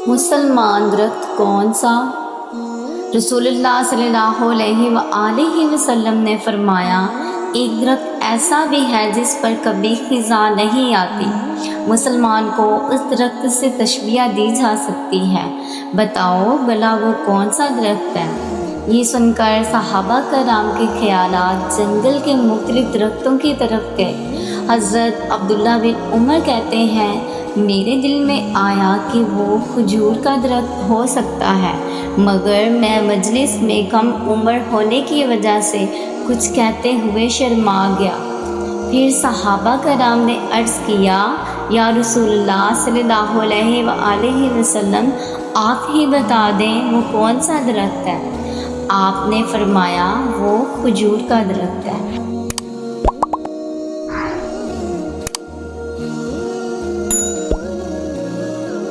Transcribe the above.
मुसलमान दरख्त कौन सा? रसूलुल्लाह सल्लल्लाहु अलैहि वसल्लम ने फरमाया, एक दरख्त ऐसा भी है जिस पर कभी खिज़ां नहीं आती। मुसलमान को उस दरख्त से तशबीह दी जा सकती है। बताओ भला वो कौन सा दरख्त है? ये सुनकर सहाबा कराम के ख्यालात जंगल के मुख्तलिफ दरख्तों की तरफ गए। हज़रत अब्दुल्ला बिन उमर कहते हैं, मेरे दिल में आया कि वो खजूर का दरख्त हो सकता है, मगर मैं मजलिस में कम उम्र होने की वजह से कुछ कहते हुए शर्मा गया। फिर सहाबा कराम ने अर्ज़ किया, या रसूलुल्लाह सल्लल्लाहु अलैहि वसल्लम, आप ही बता दें वो कौन सा दरख्त है। आपने फरमाया, वो खजूर का दरख्त है।